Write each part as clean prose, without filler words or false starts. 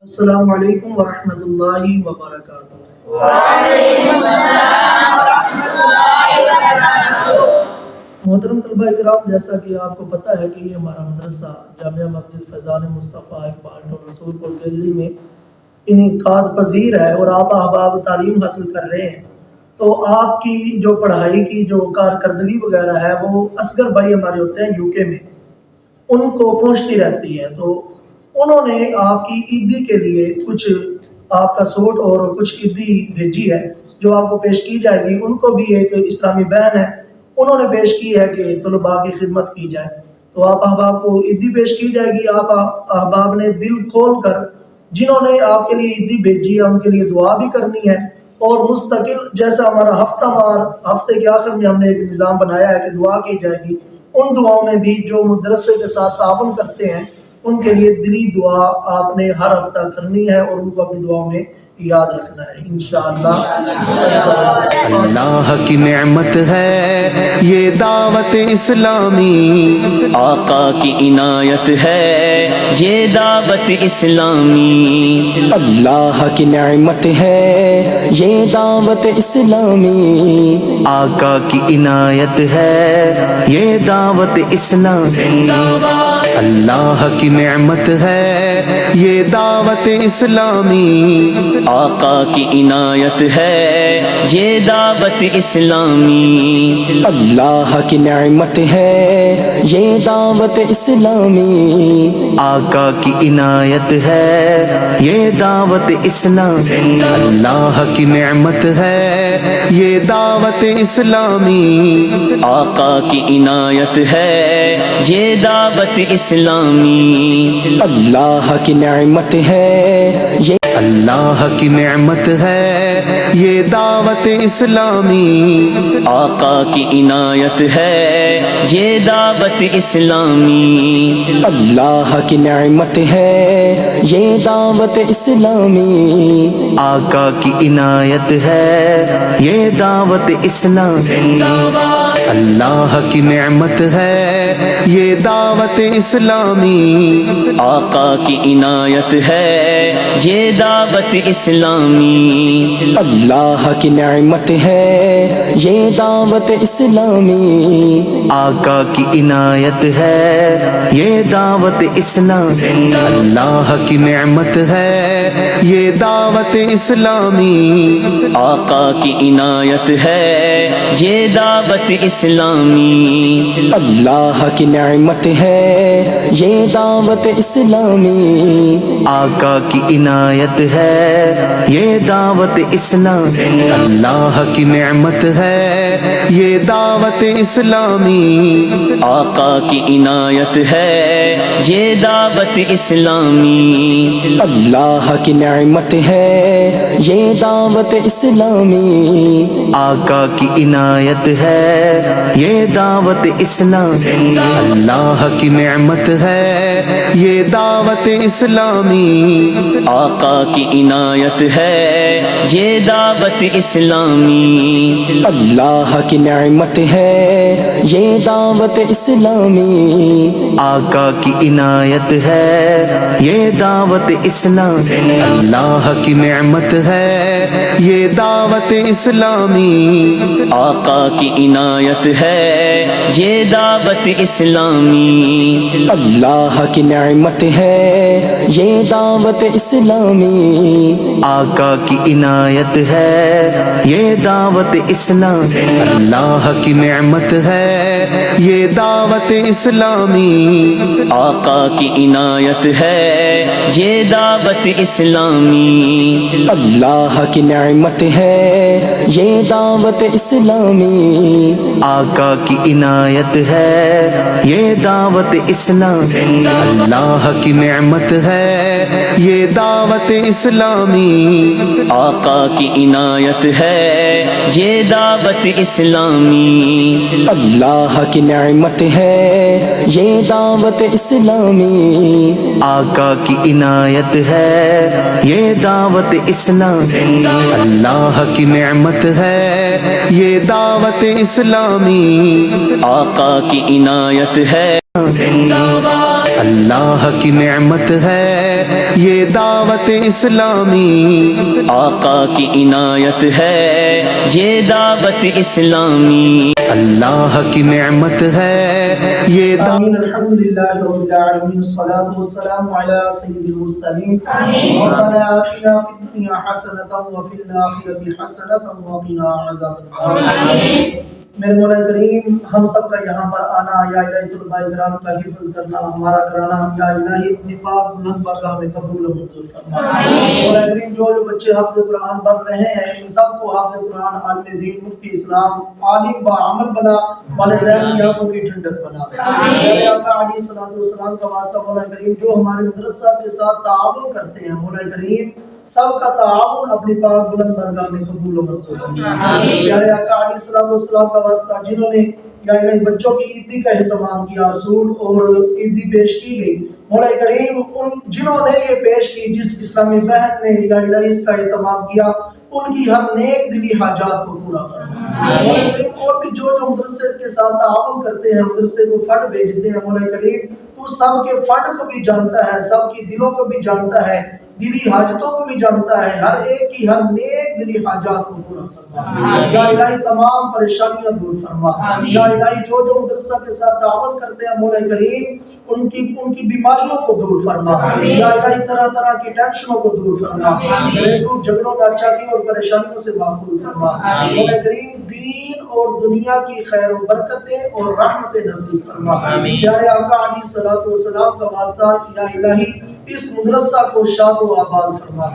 السلام علیکم ورحمۃ اللہ وبرکاتہ۔ محترم طلباء کرام، جیسا کہ آپ کو پتہ ہے کہ یہ ہمارا مدرسہ جامعہ مسجد فیضان مصطفیٰ اقبال ٹول رسول پور کیلڑی میں انعقاد پذیر ہے اور آپ احباب تعلیم حاصل کر رہے ہیں، تو آپ کی جو پڑھائی کی جو کارکردگی وغیرہ ہے وہ اصغر بھائی ہمارے ہوتے ہیں یو کے میں، ان کو پہنچتی رہتی ہے۔ تو انہوں نے آپ کی عیدی کے لیے کچھ آپ کا سوٹ اور کچھ عیدی بھیجی ہے جو آپ کو پیش کی جائے گی۔ ان کو بھی ایک اسلامی بہن ہے، انہوں نے پیش کی ہے کہ طلباء کی خدمت کی جائے، تو آپ احباب کو عیدی پیش کی جائے گی۔ آپ احباب نے دل کھول کر جنہوں نے آپ کے لیے عیدی بھیجی ہے ان کے لیے دعا بھی کرنی ہے، اور مستقل جیسا ہمارا ہفتہ وار ہفتے کے آخر میں ہم نے ایک نظام بنایا ہے کہ دعا کی جائے گی، ان دعاؤں میں بھی جو مدرسے کے ساتھ تعاون کرتے ہیں ان کے لیے دلی دعا آپ نے ہر ہفتہ کرنی ہے اور ان کو اپنی دعاؤں میں یاد رکھنا ہے انشاءاللہ۔ اللہ کی نعمت ہے یہ دعوت اسلامی، آقا کی عنایت ہے یہ دعوت اسلامی۔ اللہ کی نعمت ہے یہ دعوت اسلامی، آقا کی عنایت ہے یہ دعوت اسلامی۔ اللہ کی نعمت ہے یہ دعوت اسلامی، آقا کی عنایت ہے یہ دعوت اسلامی۔ اللہ کی نعمت ہے یہ دعوت اسلامی، آقا کی عنایت ہے یہ دعوت اسلامی۔ اللہ کی نعمت ہے یہ دعوت اسلامی، آقا کی عنایت ہے یہ دعوت اسلامی۔ اللہ کی نعمت ہے یہ اللہ کی نعمت ہے یہ دعوت اسلامی، آقا کی عنایت ہے یہ دعوت اسلامی۔ اللہ کی نعمت ہے یہ دعوت اسلامی، آقا کی عنایت ہے یہ دعوت اسلامی۔ اللہ کی نعمت ہے یہ دعوت اسلامی، آقا کی عنایت ہے یہ دعوت اسلامی۔ اللہ کی نعمت ہے یہ دعوت اسلامی، آقا کی عنایت ہے یہ دعوت اسلامی۔ اللہ کی نعمت ہے یہ دعوت اسلامی، آقا کی عنایت ہے یہ دعوت اسلامی۔ اللہ کی نعمت ہے یہ دعوت اسلامی، آقا کی عنایت ہے یہ دعوت اسلامی۔ اللہ کی نعمت ہے یہ دعوت اسلامی، آقا کی عنایت ہے یہ دعوت اسلامی۔ اللہ کی نعمت ہے یہ دعوت اسلامی، آقا کی عنایت ہے یہ دعوت اسلامی۔ اللہ کی نعمت ہے یہ دعوت اسلامی، آقا کی عنایت ہے یہ دعوت اسلامی۔ اللہ کی نعمت ہے یہ دعوت اسلامی، آقا کی عنایت ہے یہ دعوت اسلامی۔ اللہ کی نعمت ہے یہ دعوت اسلامی، آقا کی عنایت ہے یہ دعوت اسلامی۔ اللہ کی نعمت ہے یہ دعوت اسلامی، آقا کی عنایت ہے یہ دعوت اسلامی۔ اللہ کی نعمت ہے یہ دعوت اسلامی، آقا کی عنایت ہے یہ دعوت اسلامی۔ اللہ کی نعمت ہے یہ دعوت اسلامی، آقا کی عنایت ہے یہ دعوت اسلامی۔ اللہ کی نعمت ہے یہ دعوت اسلامی، آقا کی عنایت ہے یہ دعوت اسلامی۔ اللہ کی نعمت ہے یہ دعوت اسلامی، آقا کی عنایت ہے یہ دعوت اسلامی۔ اللہ کی نعمت ہے یہ دعوت اسلامی، آقا کی عنایت ہے اللہ کی نعمت ہے یہ دعوت اسلامی، آقا کی عنایت ہے یہ دعوت اسلامی، اللہ کی نعمت ہے یہ آمین الحمدللہ رب العالمین الصلاة والسلام علی سید المرسلین ربنا آتنا فی الدنیا حسنۃ وفی الآخرۃ حسنۃ وقنا عذاب النار۔ میرے مولا کریم ہم سب کا یہاں پر آنا، یا الہی طلباء کرام کا حفظ کرنا، ہمارا کرانا، یا الہی اپنی پاک بلند بارگاہ میں قبول و منظور فرما۔ مولا کریم جو بچے حفظ قرآن پڑھ رہے ہیں ان سب کو حفظ قرآن، عالم دین، مفتی اسلام، عالم با عمل بنا، والدین کی آنکھوں کی ٹھنڈک بنا۔ میرے آقا علیہ الصلوۃ والسلام کا واسطہ مولا کریم جو ہمارے مدرسہ کے ساتھ تعاون کرتے ہیں مولا کریم سب کا تعاون اپنی پاک بلند بارگاہ میں قبول و منظور فرما۔ پیارے آقا علیہ الصلوۃ والسلام کا واسطہ جنہوں نے یا الہی بچوں کی عیدی کا اہتمام کیا، سود اور عیدی پیش کی گئی مولا کریم، ان جنہوں نے یہ پیش کی، جس اسلامی بہن نے یا الہی اس کا اہتمام کیا، ان کی ہر نیک دلی حاجات کو پورا فرما۔ مولا کریم اور بھی جو مدرسے کے ساتھ تعاون کرتے ہیں، مدرسے کو فنڈ بھیجتے ہیں مولا کریم، تو سب کے فنڈ کو بھی جانتا ہے، سب کی دلوں کو بھی جانتا ہے، دلی حاجتوں کو بھی جانتا ہے، ہر ایک کی ہر نیک دلی حاجات کو پورا فرما۔ یا الہی تمام پریشانیاں دور فرما۔ یا الہی جو مدرسہ کے ساتھ تعاون کرتے ہیں مولا کریم ان کی بیماریوں کو دور فرما۔ یا الہی طرح طرح کی ٹینشنوں کو دور فرما، گھریلو جھگڑوں ناچاکی اور پریشانیوں سے محفوظ فرما۔ مولا کریم دین اور دنیا کی خیر و برکتیں اور رحمتیں نصیب فرما۔ پیارے آقا علیہ الصلوۃ والسلام کا واسطہ یا الہی اس مدرسہ کو شاد و آباد فرما،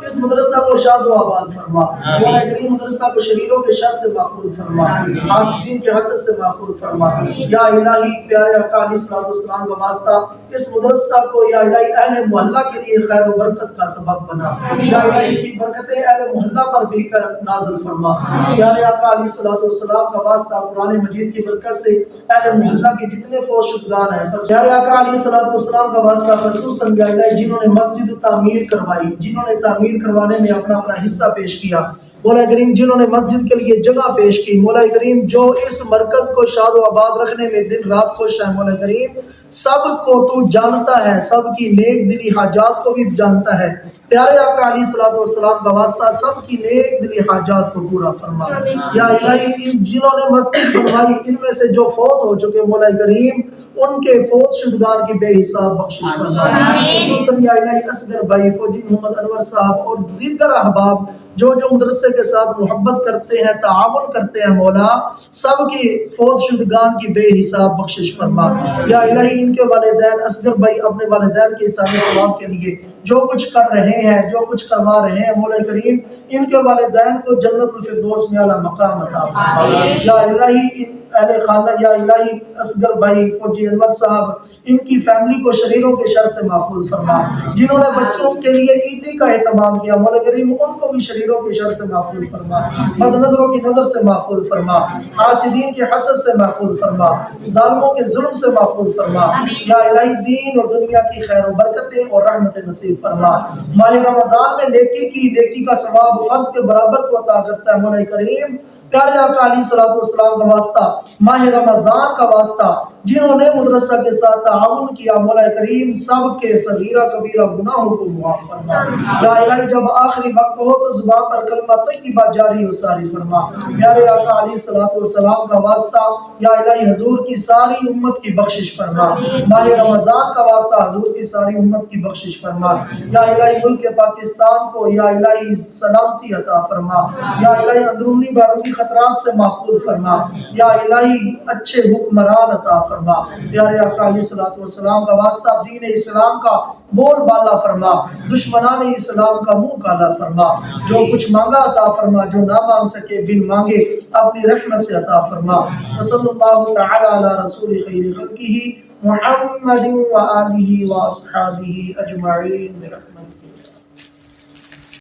اس مدرسہ کو شاد و آباد فرما۔ مولا کریم مدرسہ کو شریروں کے شر سے محفوظ فرما، حاسدین کے حسد سے محفوظ فرما۔ یا الہی پیارے آقا علیہ الصلوۃ والسلام کا واسطہ اس مدرسہ کو یا الہی اہل محلہ کے لیے خیر و برکت کا سبب بنا۔ یا الہی اس کی برکتیں اہل محلہ پر بھی کر نازل فرما۔ پیارے آقا علیہ الصلوۃ والسلام کا واسطہ قرآن مجید کی برکت سے اہل محلہ کے جتنے فوت شدگان ہیں، پیارے آقا علیہ الصلوۃ والسلام کا واسطہ خصوصاً یا الہی جنہوں نے مسجد تعمیر کروائی، جنہوں نے تعمیر کروانے میں اپنا حصہ پیش کیا مولا کریم، جنہوں نے مسجد کے لیے جگہ پیش کی مولا کریم، جو اس مرکز کو شاد و آباد رکھنے میں دن رات خوش ہے مولا کریم، سب کو تو جانتا ہے، سب کی نیک دلی حاجات کو بھی جانتا ہے۔ پیارے آقا علیہ الصلوۃ والسلام کا واسطہ سب کی نیک دلی حاجات کو پورا فرما۔ یا الہی جنہوں نے مسجد بنوائی ان میں سے جو فوت ہو چکے مولا کریم ان کے فوت شدگان کی بے حساب بخشش فرما۔ خصوصاً یا الہی اصغر بھائی، فوجی محمد انور صاحب اور دیگر احباب جو مدرسے کے ساتھ محبت کرتے ہیں، تعاون کرتے ہیں مولا، سب کی فوت شدگان کی بے حساب بخشش فرما۔ یا الہی ان کے والدین اصغر بھائی اپنے والدین کے حساب ثواب کے لیے جو کچھ کر رہے ہیں، جو کچھ کروا رہے ہیں مولا کریم، ان کے والدین کو جنت الفردوس میں اعلیٰ مقام عطا فرما۔ یا الہی اہل خانہ یا الہی اصغر بھائی، فوجی انور صاحب، ان کی فیملی کو شریروں کے شر سے محفوظ فرما۔ جنہوں نے بچوں کے لیے عیدی کا اہتمام کیا مولا کریم ان کو بھی شریروں کے شر سے محفوظ فرما، بد نظروں کی نظر سے محفوظ فرما، حاسدین کے حسد سے محفوظ فرما، ظالموں کے ظلم سے محفوظ فرما۔ یا الہی دین اور دنیا کی خیر و برکتیں اور رحمتیں نصیب فرما۔ ماہ رمضان میں نیکی کا ثواب فرض کے برابر تو عطا کرتا ہے مولا کریم۔ پیارے آقا علیہ الصلوۃ والسلام کا واسطہ ماہ رمضان کا واسطہ جنہوں نے مدرسہ کے ساتھ تعاون کیا مولا کریم سب کے صغیرہ کبیرہ گناہوں کو معاف فرما۔ یا الہی جب آخری وقت ہو تو زبان پر کلمہ طیبہ جاری و ساری فرما۔ پیارے آقا علیہ الصلوۃ والسلام کا واسطہ یا الہی حضور کی ساری امت کی بخشش فرما۔ ماہ رمضان کا واسطہ حضور کی ساری امت کی بخشش فرما۔ یا الہی ملک پاکستان کو یا الہی سلامتی عطا فرما۔ یا الہی اندرونی بیرونی خطرات سے محفوظ فرما۔ یا الہی اچھے حکمران عطا فرما۔ پیارے آقا علیہ الصلوۃ والسلام کا واسطہ دین اسلام کا بول بالا فرما، دشمنان اسلام کا منہ کالا فرما۔ جو کچھ مانگا عطا فرما، جو نہ مانگ سکے بن مانگے اپنی رحمت سے عطا فرما۔ وصلی اللہ تعالی علی رسول خیر خلقہ محمد و آلہ و اصحابہ اجمعین برحمتہ۔